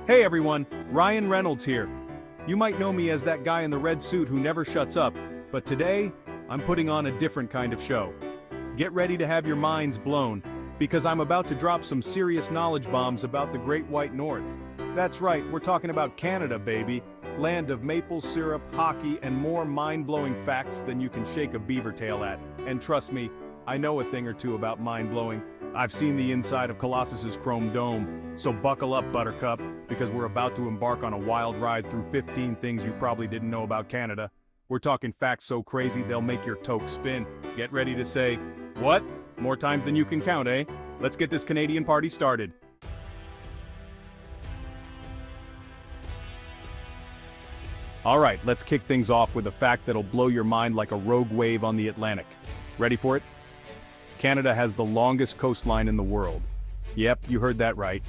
Hey everyone, Ryan Reynolds here. You might know me as that guy in the red suit who never shuts up, but today, I'm putting on a different kind of show. Get ready to have your minds blown, because I'm about to drop some serious knowledge bombs about the Great White North. That's right, we're talking about Canada, baby. Land of maple syrup, hockey, and more mind-blowing facts than you can shake a beaver tail at. And trust me, I know a thing or two about mind-blowing. I've seen the inside of Colossus's chrome dome, so buckle up, Buttercup, because we're about to embark on a wild ride through 15 things you probably didn't know about Canada. We're talking facts so crazy they'll make your toque spin. Get ready to say, "What? More times than you can count, eh?" Let's get this Canadian party started. Alright, let's kick things off with a fact that'll blow your mind like a rogue wave on the Atlantic. Ready for it? Canada has the longest coastline in the world. Yep, you heard that right.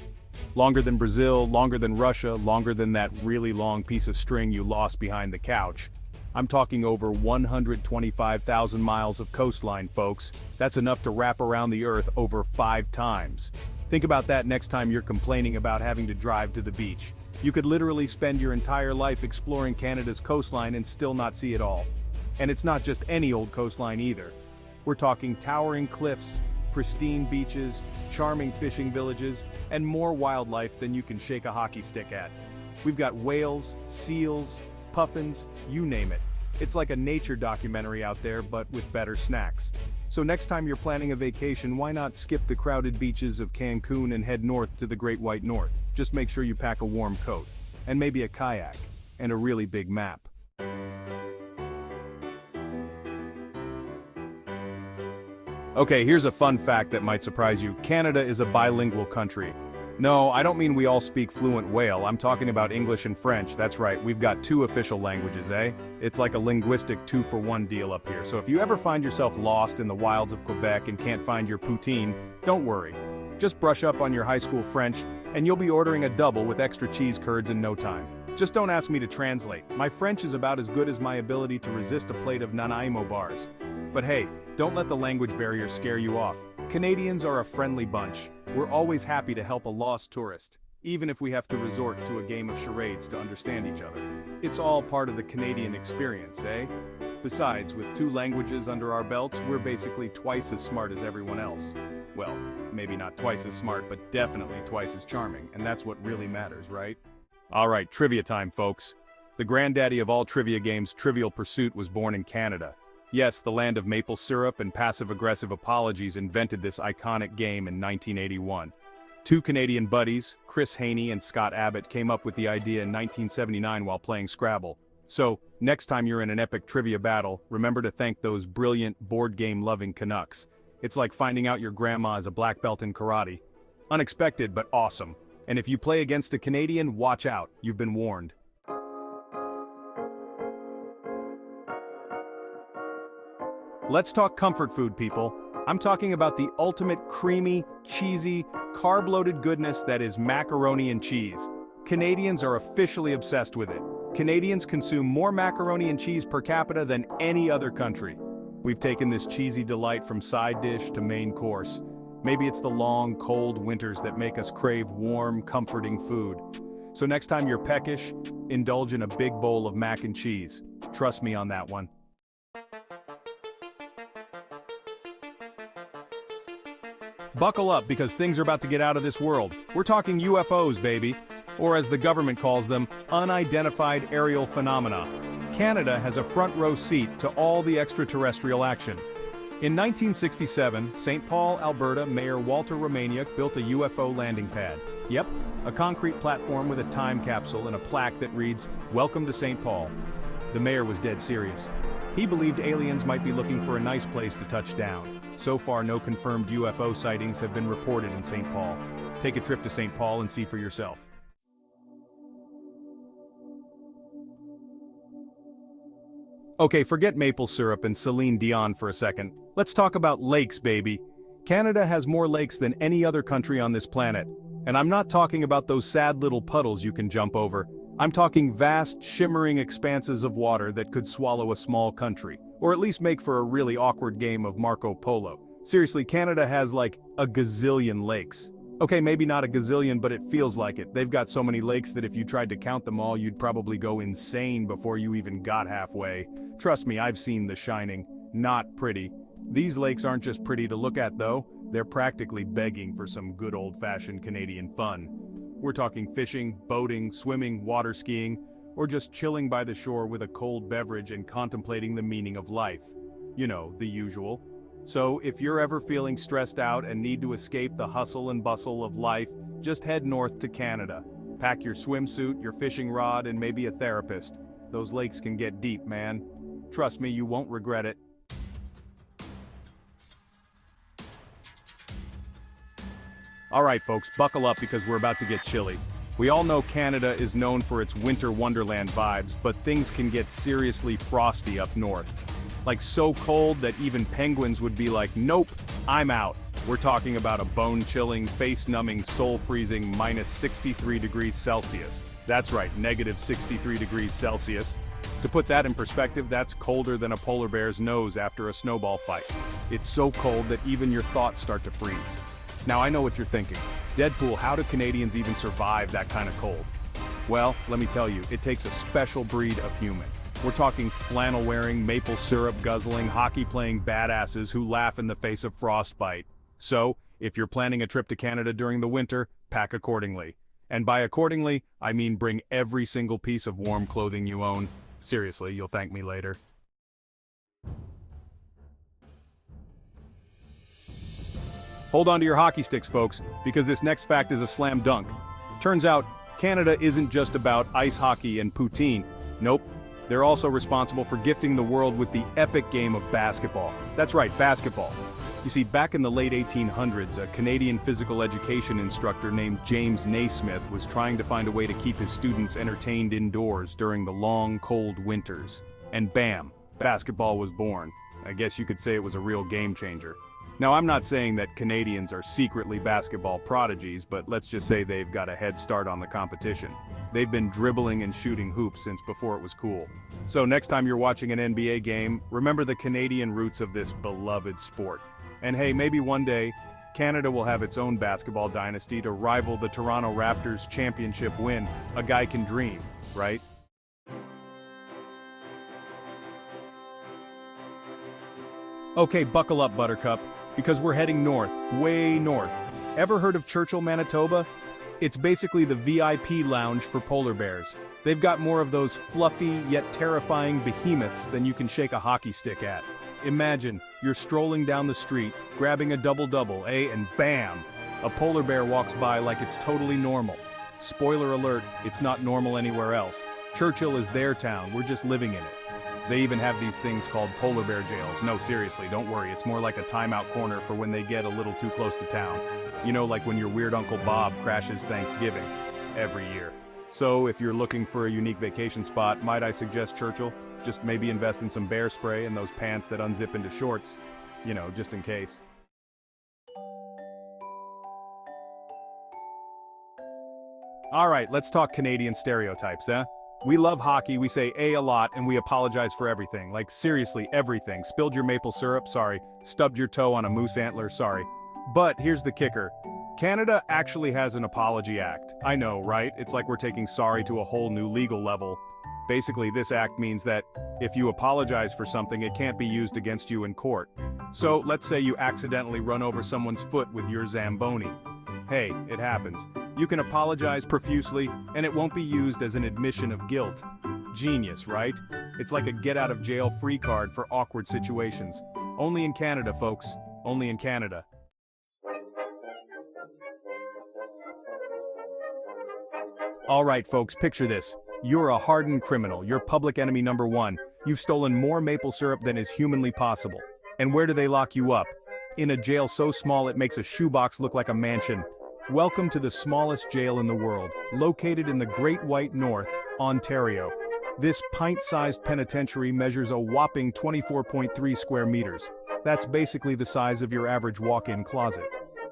Longer than Brazil, longer than Russia, longer than that really long piece of string you lost behind the couch. I'm talking over 125,000 miles of coastline, folks. That's enough to wrap around the Earth over 5 times. Think about that next time you're complaining about having to drive to the beach. You could literally spend your entire life exploring Canada's coastline and still not see it all. And it's not just any old coastline either. We're talking towering cliffs, pristine beaches, charming fishing villages, and more wildlife than you can shake a hockey stick at. We've got whales, seals, puffins, you name it. It's like a nature documentary out there, but with better snacks. So next time you're planning a vacation, why not skip the crowded beaches of Cancun and head north to the Great White North? Just make sure you pack a warm coat, and maybe a kayak, and a really big map. Okay, here's a fun fact that might surprise you. Canada is a bilingual country. No, I don't mean we all speak fluent Whale, I'm talking about English and French. That's right, we've got 2 official languages, eh? It's like a linguistic 2-for-1 deal up here. So if you ever find yourself lost in the wilds of Quebec and can't find your poutine, don't worry. Just brush up on your high school French, and you'll be ordering a double with extra cheese curds in no time. Just don't ask me to translate. My French is about as good as my ability to resist a plate of Nanaimo bars. But hey, don't let the language barrier scare you off. Canadians are a friendly bunch. We're always happy to help a lost tourist, even if we have to resort to a game of charades to understand each other. It's all part of the Canadian experience, eh? Besides, with 2 languages under our belts, we're basically twice as smart as everyone else. Well, maybe not twice as smart, but definitely twice as charming, and that's what really matters, right? Alright, trivia time, folks. The granddaddy of all trivia games, Trivial Pursuit, was born in Canada. Yes, the land of maple syrup and passive-aggressive apologies invented this iconic game in 1981. 2 Canadian buddies, Chris Haney and Scott Abbott, came up with the idea in 1979 while playing Scrabble. So, next time you're in an epic trivia battle, remember to thank those brilliant, board game-loving Canucks. It's like finding out your grandma is a black belt in karate. Unexpected, but awesome. And if you play against a Canadian, watch out, you've been warned. Let's talk comfort food, people. I'm talking about the ultimate creamy, cheesy, carb-loaded goodness that is macaroni and cheese. Canadians are officially obsessed with it. Canadians consume more macaroni and cheese per capita than any other country. We've taken this cheesy delight from side dish to main course. Maybe it's the long, cold winters that make us crave warm, comforting food. So next time you're peckish, indulge in a big bowl of mac and cheese. Trust me on that one. Buckle up, because things are about to get out of this world. We're talking UFOs, baby. Or as the government calls them, unidentified aerial phenomena. Canada has a front row seat to all the extraterrestrial action. In 1967, St. Paul, Alberta Mayor Walter Romaniuk built a UFO landing pad. Yep, a concrete platform with a time capsule and a plaque that reads, "Welcome to St. Paul." The mayor was dead serious. He believed aliens might be looking for a nice place to touch down. So far, no confirmed UFO sightings have been reported in St. Paul. Take a trip to St. Paul and see for yourself. Okay, forget maple syrup and Celine Dion for a second. Let's talk about lakes, baby. Canada has more lakes than any other country on this planet. And I'm not talking about those sad little puddles you can jump over. I'm talking vast, shimmering expanses of water that could swallow a small country, or at least make for a really awkward game of Marco Polo. Seriously, Canada has like a gazillion lakes. Okay, maybe not a gazillion, but it feels like it. They've got so many lakes that if you tried to count them all, you'd probably go insane before you even got halfway. Trust me, I've seen The Shining. Not pretty. These lakes aren't just pretty to look at though, they're practically begging for some good old-fashioned Canadian fun. We're talking fishing, boating, swimming, water skiing, or just chilling by the shore with a cold beverage and contemplating the meaning of life. You know, the usual. So if you're ever feeling stressed out and need to escape the hustle and bustle of life, just head north to Canada. Pack your swimsuit, your fishing rod, and maybe a therapist. Those lakes can get deep, man. Trust me, you won't regret it. Alright folks, buckle up because we're about to get chilly. We all know Canada is known for its winter wonderland vibes, but things can get seriously frosty up north. Like so cold that even penguins would be like, nope, I'm out. We're talking about a bone-chilling, face-numbing, soul-freezing minus 63 degrees Celsius. That's right, negative 63 degrees Celsius. To put that in perspective, that's colder than a polar bear's nose after a snowball fight. It's so cold that even your thoughts start to freeze. Now I know what you're thinking. Deadpool, how do Canadians even survive that kind of cold? Well, let me tell you, it takes a special breed of human. We're talking flannel-wearing, maple syrup-guzzling, hockey-playing badasses who laugh in the face of frostbite. So, if you're planning a trip to Canada during the winter, pack accordingly. And by accordingly, I mean bring every single piece of warm clothing you own. Seriously, you'll thank me later. Hold on to your hockey sticks, folks, because this next fact is a slam dunk. Turns out, Canada isn't just about ice hockey and poutine. Nope. They're also responsible for gifting the world with the epic game of basketball. That's right, basketball. You see, back in the late 1800s, a Canadian physical education instructor named James Naismith was trying to find a way to keep his students entertained indoors during the long, cold winters. And bam, basketball was born. I guess you could say it was a real game changer. Now, I'm not saying that Canadians are secretly basketball prodigies, but let's just say they've got a head start on the competition. They've been dribbling and shooting hoops since before it was cool. So next time you're watching an NBA game, remember the Canadian roots of this beloved sport. And hey, maybe one day, Canada will have its own basketball dynasty to rival the Toronto Raptors' championship win. A guy can dream, right? Okay, buckle up, Buttercup, because we're heading north, way north. Ever heard of Churchill, Manitoba? It's basically the VIP lounge for polar bears. They've got more of those fluffy yet terrifying behemoths than you can shake a hockey stick at. Imagine, you're strolling down the street, grabbing a double-double, and bam! A polar bear walks by like it's totally normal. Spoiler alert, it's not normal anywhere else. Churchill is their town, we're just living in it. They even have these things called polar bear jails. No, seriously, don't worry, it's more like a timeout corner for when they get a little too close to town. You know, like when your weird Uncle Bob crashes Thanksgiving every year. So if you're looking for a unique vacation spot, might I suggest Churchill? Just maybe invest in some bear spray and those pants that unzip into shorts. You know, just in case. Alright, let's talk Canadian stereotypes, eh? We love hockey, we say a lot, and we apologize for everything. Like, seriously, everything. Spilled your maple syrup? Sorry. Stubbed your toe on a moose antler? Sorry. But here's the kicker. Canada actually has an apology act. I know, right? It's like we're taking sorry to a whole new legal level. Basically, this act means that if you apologize for something, it can't be used against you in court. So, let's say you accidentally run over someone's foot with your Zamboni. Hey, it happens. You can apologize profusely, and it won't be used as an admission of guilt. Genius, right? It's like a get-out-of-jail-free card for awkward situations. Only in Canada, folks. Only in Canada. Alright, folks, picture this. You're a hardened criminal. You're public enemy number one. You've stolen more maple syrup than is humanly possible. And where do they lock you up? In a jail so small it makes a shoebox look like a mansion. Welcome to the smallest jail in the world, located in the Great White North, Ontario. This pint-sized penitentiary measures a whopping 24.3 square meters. That's basically the size of your average walk-in closet.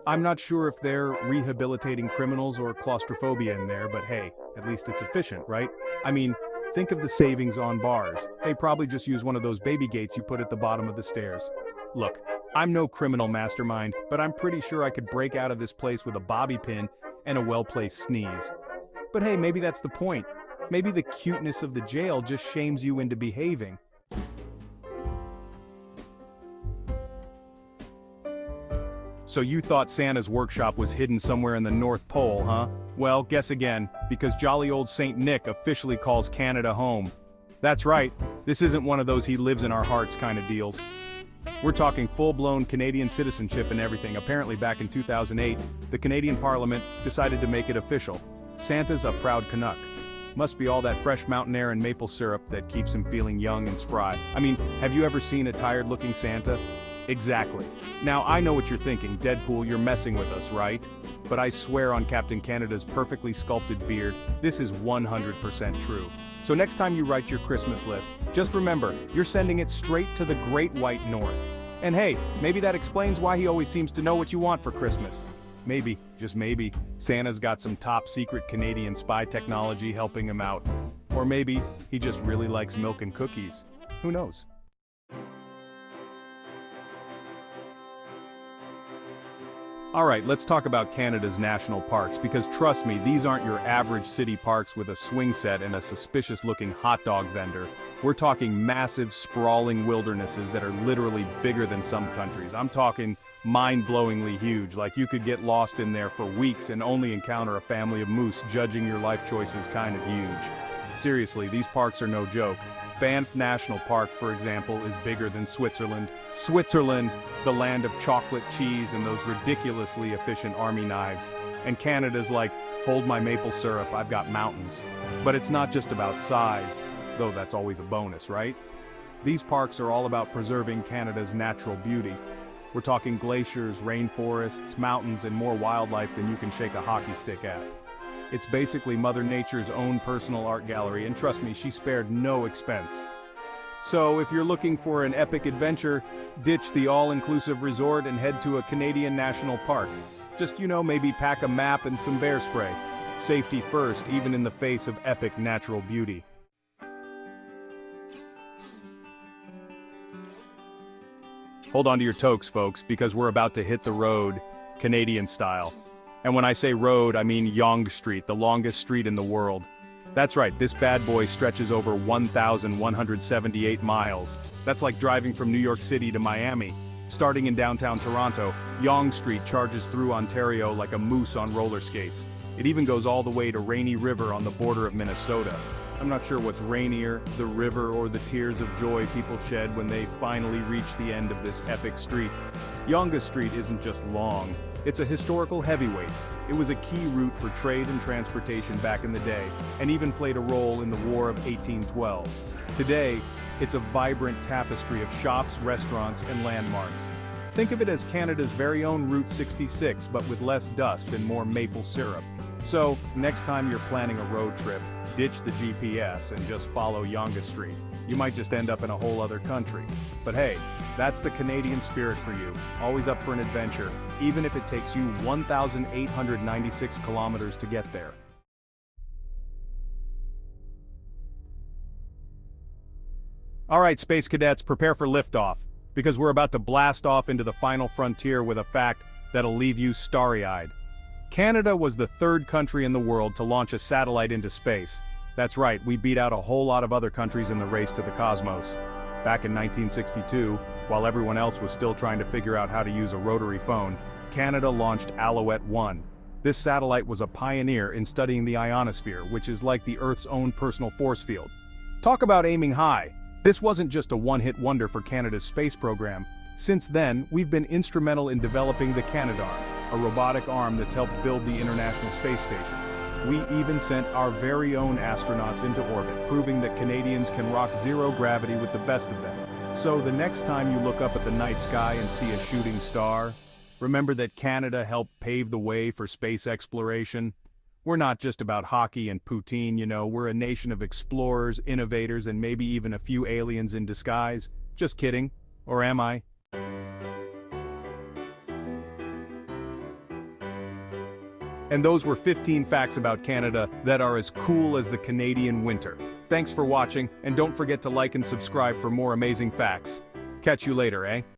I'm not sure if they're rehabilitating criminals or claustrophobia in there, but hey, at least it's efficient, right? I mean, think of the savings on bars. They probably just use one of those baby gates you put at the bottom of the stairs. Look, I'm no criminal mastermind, but I'm pretty sure I could break out of this place with a bobby pin and a well-placed sneeze. But hey, maybe that's the point. Maybe the cuteness of the jail just shames you into behaving. So you thought Santa's workshop was hidden somewhere in the North Pole, huh? Well, guess again, because jolly old Saint Nick officially calls Canada home. That's right, this isn't one of those he lives in our hearts kind of deals. We're talking full-blown Canadian citizenship and everything. Apparently back in 2008, the Canadian Parliament decided to make it official. Santa's a proud Canuck. Must be all that fresh mountain air and maple syrup that keeps him feeling young and spry. I mean, have you ever seen a tired-looking Santa? Exactly. Now I know what you're thinking, Deadpool, you're messing with us, right? But I swear on Captain Canada's perfectly sculpted beard, this is 100% true. So next time you write your Christmas list, just remember, you're sending it straight to the Great White North. And hey, maybe that explains why he always seems to know what you want for Christmas. Maybe, just maybe, Santa's got some top-secret Canadian spy technology helping him out. Or maybe, he just really likes milk and cookies. Who knows? Alright, let's talk about Canada's national parks, because trust me, these aren't your average city parks with a swing set and a suspicious-looking hot dog vendor. We're talking massive, sprawling wildernesses that are literally bigger than some countries. I'm talking mind-blowingly huge, like you could get lost in there for weeks and only encounter a family of moose judging your life choices kind of huge. Seriously, these parks are no joke. Banff National Park, for example, is bigger than Switzerland. Switzerland, the land of chocolate cheese and those ridiculously efficient army knives. And Canada's like, hold my maple syrup, I've got mountains. But it's not just about size, though that's always a bonus, right? These parks are all about preserving Canada's natural beauty. We're talking glaciers, rainforests, mountains, and more wildlife than you can shake a hockey stick at. It's basically Mother Nature's own personal art gallery, and trust me, she spared no expense. So if you're looking for an epic adventure, ditch the all-inclusive resort and head to a Canadian national park. Just, maybe pack a map and some bear spray. Safety first, even in the face of epic natural beauty. Hold on to your toques, folks, because we're about to hit the road, Canadian style. And when I say road, I mean Yonge Street, the longest street in the world. That's right, this bad boy stretches over 1,178 miles. That's like driving from New York City to Miami. Starting in downtown Toronto, Yonge Street charges through Ontario like a moose on roller skates. It even goes all the way to Rainy River on the border of Minnesota. I'm not sure what's rainier, the river or the tears of joy people shed when they finally reach the end of this epic street. Yonge Street isn't just long. It's a historical heavyweight. It was a key route for trade and transportation back in the day, and even played a role in the War of 1812. Today, it's a vibrant tapestry of shops, restaurants, and landmarks. Think of it as Canada's very own Route 66, but with less dust and more maple syrup. So, next time you're planning a road trip, ditch the GPS and just follow Yonge Street. You might just end up in a whole other country. But hey, that's the Canadian spirit for you, always up for an adventure, even if it takes you 1,896 kilometers to get there. Alright, Space Cadets, prepare for liftoff, because we're about to blast off into the final frontier with a fact that'll leave you starry-eyed. Canada was the third country in the world to launch a satellite into space. That's right, we beat out a whole lot of other countries in the race to the cosmos. Back in 1962, while everyone else was still trying to figure out how to use a rotary phone, Canada launched Alouette 1. This satellite was a pioneer in studying the ionosphere, which is like the Earth's own personal force field. Talk about aiming high! This wasn't just a one-hit wonder for Canada's space program. Since then, we've been instrumental in developing the Canadarm, a robotic arm that's helped build the International Space Station. We even sent our very own astronauts into orbit, proving that Canadians can rock zero gravity with the best of them. So the next time you look up at the night sky and see a shooting star, remember that Canada helped pave the way for space exploration. We're not just about hockey and Poutine, we're a nation of explorers, innovators, and maybe even a few aliens in disguise. Just kidding. Or am I? And those were 15 facts about Canada that are as cool as the Canadian winter. Thanks for watching, and don't forget to like and subscribe for more amazing facts. Catch you later, eh?